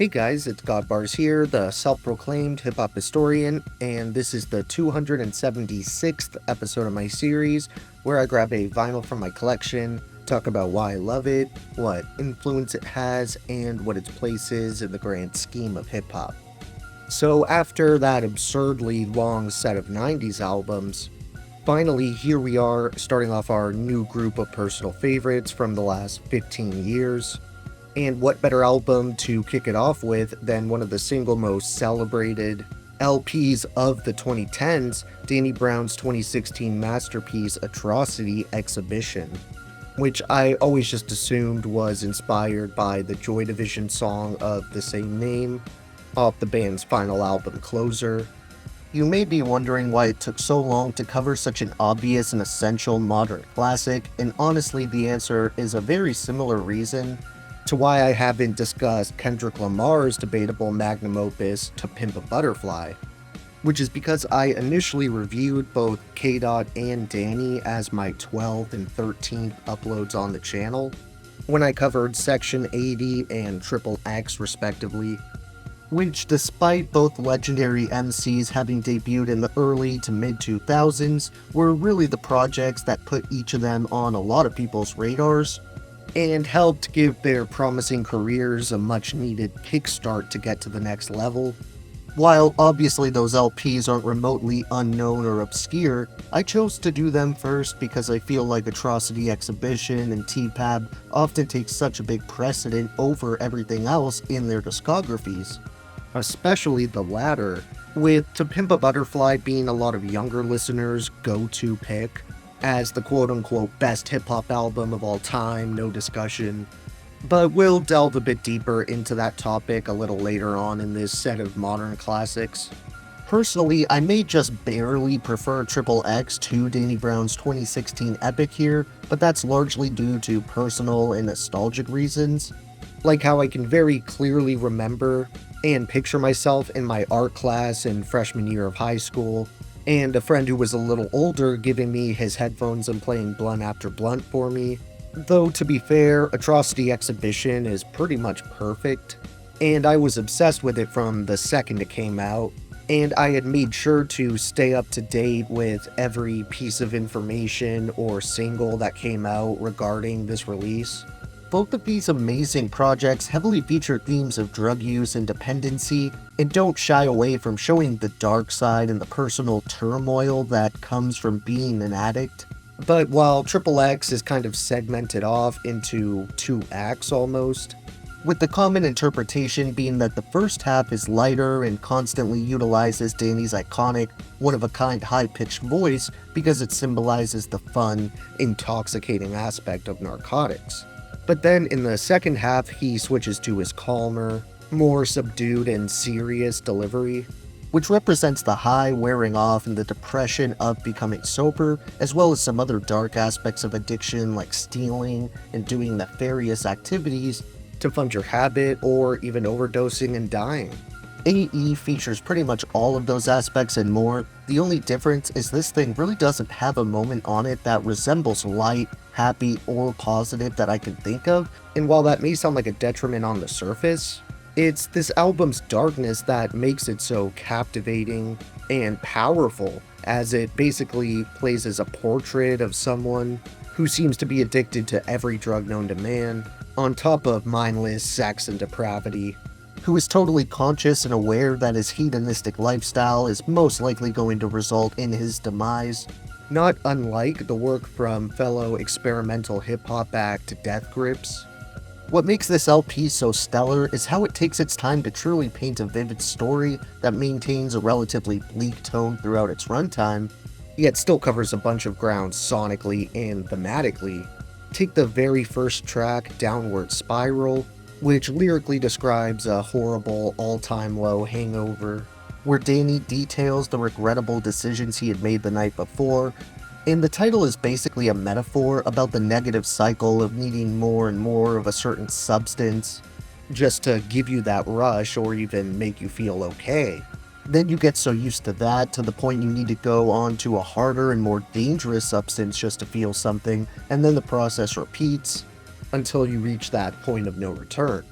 Hey guys, it's Godbars here, the self-proclaimed hip-hop historian, and this is the 276th episode of my series where I grab a vinyl from my collection, talk about why I love it, what influence it has, and what its place is in the grand scheme of hip-hop. So after that absurdly long set of 90s albums, finally here we are starting off our new group of personal favorites from the last 15 years. And what better album to kick it off with than one of the single most celebrated LPs of the 2010s, Danny Brown's 2016 masterpiece Atrocity Exhibition, which I always just assumed was inspired by the Joy Division song of the same name off the band's final album Closer. You may be wondering why it took so long to cover such an obvious and essential modern classic, and honestly the answer is a very similar reason to why I haven't discussed Kendrick Lamar's debatable magnum opus To Pimp a Butterfly, which is because I initially reviewed both K-Dot and Danny as my 12th and 13th uploads on the channel, when I covered Section 80 and Triple X respectively, which despite both legendary MCs having debuted in the early to mid 2000s, were really the projects that put each of them on a lot of people's radars, and helped give their promising careers a much-needed kickstart to get to the next level. While obviously those LPs aren't remotely unknown or obscure, I chose to do them first because I feel like Atrocity Exhibition and T-Pab often take such a big precedent over everything else in their discographies, especially the latter, with To Pimp a Butterfly being a lot of younger listeners' go-to pick as the quote-unquote best hip-hop album of all time, no discussion. But we'll delve a bit deeper into that topic a little later on in this set of modern classics. Personally, I may just barely prefer Triple X to Danny Brown's 2016 epic here, but that's largely due to personal and nostalgic reasons, like how I can very clearly remember and picture myself in my art class in freshman year of high school, and a friend who was a little older giving me his headphones and playing blunt after blunt for me. Though to be fair, Atrocity Exhibition is pretty much perfect, and I was obsessed with it from the second it came out, and I had made sure to stay up to date with every piece of information or single that came out regarding this release. Both of these amazing projects heavily feature themes of drug use and dependency, and don't shy away from showing the dark side and the personal turmoil that comes from being an addict. But while Triple X is kind of segmented off into two acts almost, with the common interpretation being that the first half is lighter and constantly utilizes Danny's iconic, one-of-a-kind high-pitched voice because it symbolizes the fun, intoxicating aspect of narcotics. But then in the second half, he switches to his calmer, more subdued and serious delivery, which represents the high wearing off and the depression of becoming sober, as well as some other dark aspects of addiction like stealing and doing nefarious activities to fund your habit, or even overdosing and dying. AE features pretty much all of those aspects and more. The only difference is this thing really doesn't have a moment on it that resembles light, happy, or positive that I can think of, and while that may sound like a detriment on the surface, it's this album's darkness that makes it so captivating and powerful, as it basically plays as a portrait of someone who seems to be addicted to every drug known to man, on top of mindless sex and depravity, who is totally conscious and aware that his hedonistic lifestyle is most likely going to result in his demise, not unlike the work from fellow experimental hip-hop act Death Grips. What makes this LP so stellar is how it takes its time to truly paint a vivid story that maintains a relatively bleak tone throughout its runtime, yet still covers a bunch of ground sonically and thematically. Take the very first track, Downward Spiral, which lyrically describes a horrible all-time low hangover, where Danny details the regrettable decisions he had made the night before, and the title is basically a metaphor about the negative cycle of needing more and more of a certain substance just to give you that rush or even make you feel okay. Then you get so used to that to the point you need to go on to a harder and more dangerous substance just to feel something, and then the process repeats until you reach that point of no return.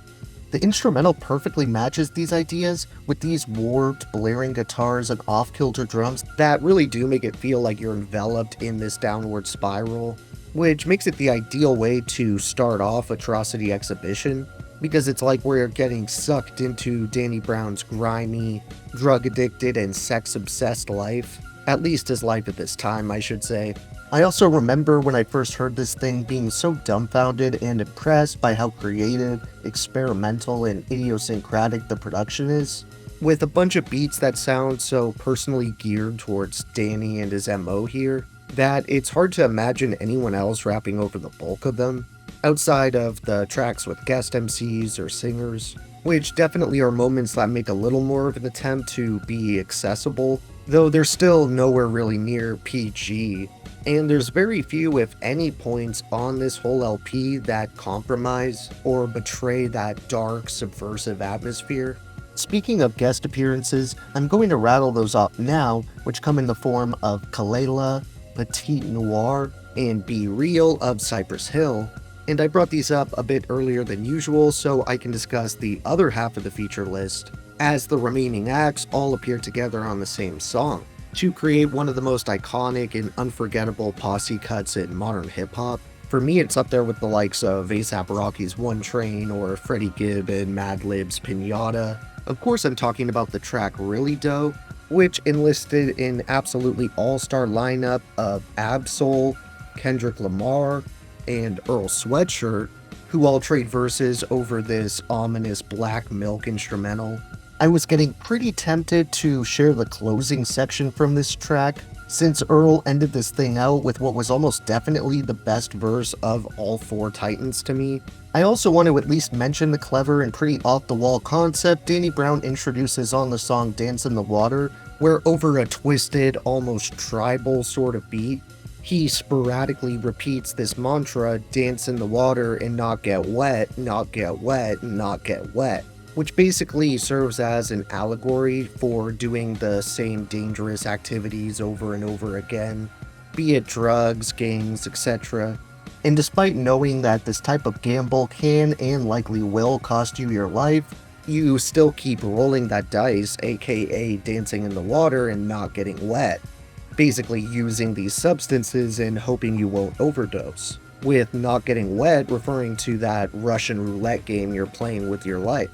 The instrumental perfectly matches these ideas with these warped, blaring guitars and off-kilter drums that really do make it feel like you're enveloped in this downward spiral, which makes it the ideal way to start off Atrocity Exhibition, because it's like we're getting sucked into Danny Brown's grimy, drug-addicted, and sex-obsessed life. At least his life at this time, I should say. I also remember when I first heard this thing being so dumbfounded and impressed by how creative, experimental, and idiosyncratic the production is, with a bunch of beats that sound so personally geared towards Danny and his MO here, that it's hard to imagine anyone else rapping over the bulk of them, outside of the tracks with guest MCs or singers, which definitely are moments that make a little more of an attempt to be accessible, though they're still nowhere really near PG. And there's very few, if any, points on this whole LP that compromise or betray that dark, subversive atmosphere. Speaking of guest appearances, I'm going to rattle those off now, which come in the form of Kalela, Petite Noir, and Be Real of Cypress Hill. And I brought these up a bit earlier than usual so I can discuss the other half of the feature list, as the remaining acts all appear together on the same song, to create one of the most iconic and unforgettable posse cuts in modern hip-hop. For me, it's up there with the likes of A$AP Rocky's One Train or Freddie Gibb and Madlib's Pinata. Of course, I'm talking about the track Really Doe, which enlisted an absolutely all-star lineup of Ab-Soul, Kendrick Lamar, and Earl Sweatshirt, who all trade verses over this ominous Black Milk instrumental. I was getting pretty tempted to share the closing section from this track, since Earl ended this thing out with what was almost definitely the best verse of all four Titans to me. I also want to at least mention the clever and pretty off-the-wall concept Danny Brown introduces on the song Dance in the Water, where over a twisted, almost tribal sort of beat, he sporadically repeats this mantra, dance in the water and not get wet, not get wet, not get wet, which basically serves as an allegory for doing the same dangerous activities over and over again, be it drugs, gangs, etc. And despite knowing that this type of gamble can and likely will cost you your life, you still keep rolling that dice, aka dancing in the water and not getting wet, basically using these substances and hoping you won't overdose, with not getting wet referring to that Russian roulette game you're playing with your life,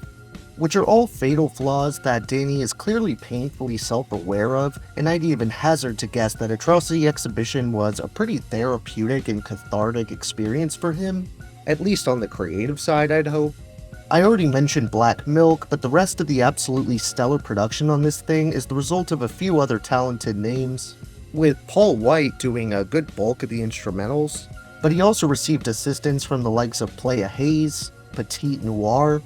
which are all fatal flaws that Danny is clearly painfully self-aware of, and I'd even hazard to guess that Atrocity Exhibition was a pretty therapeutic and cathartic experience for him, at least on the creative side, I'd hope. I already mentioned Black Milk, but the rest of the absolutely stellar production on this thing is the result of a few other talented names, with Paul White doing a good bulk of the instrumentals, but he also received assistance from the likes of Playa Hayes, Petite Noir,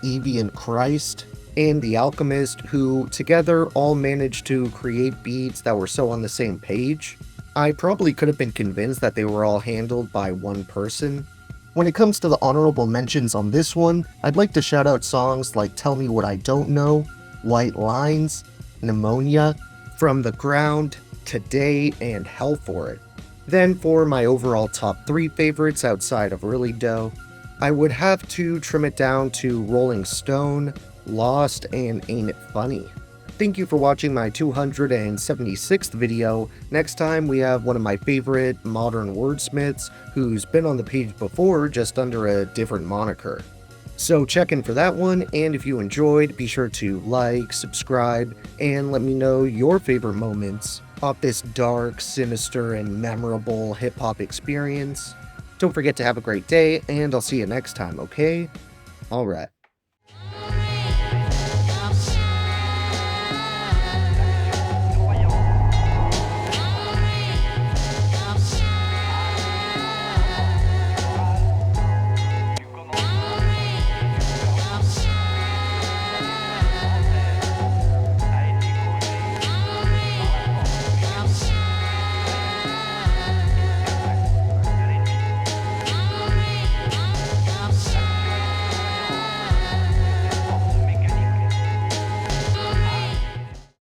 Evie and Christ, and The Alchemist, who together all managed to create beats that were so on the same page. I probably could have been convinced that they were all handled by one person. When it comes to the honorable mentions on this one, I'd like to shout out songs like Tell Me What I Don't Know, White Lines, Pneumonia, From the Ground, Today, and Hell for It. Then for my overall top 3 favorites outside of Really Doe, I would have to trim it down to Rolling Stone, Lost, and Ain't It Funny. Thank you for watching my 276th video. Next time we have one of my favorite modern wordsmiths who's been on the page before, just under a different moniker. So check in for that one, and if you enjoyed, be sure to like, subscribe, and let me know your favorite moments of this dark, sinister, and memorable hip-hop experience. Don't forget to have a great day, and I'll see you next time, okay? Alright.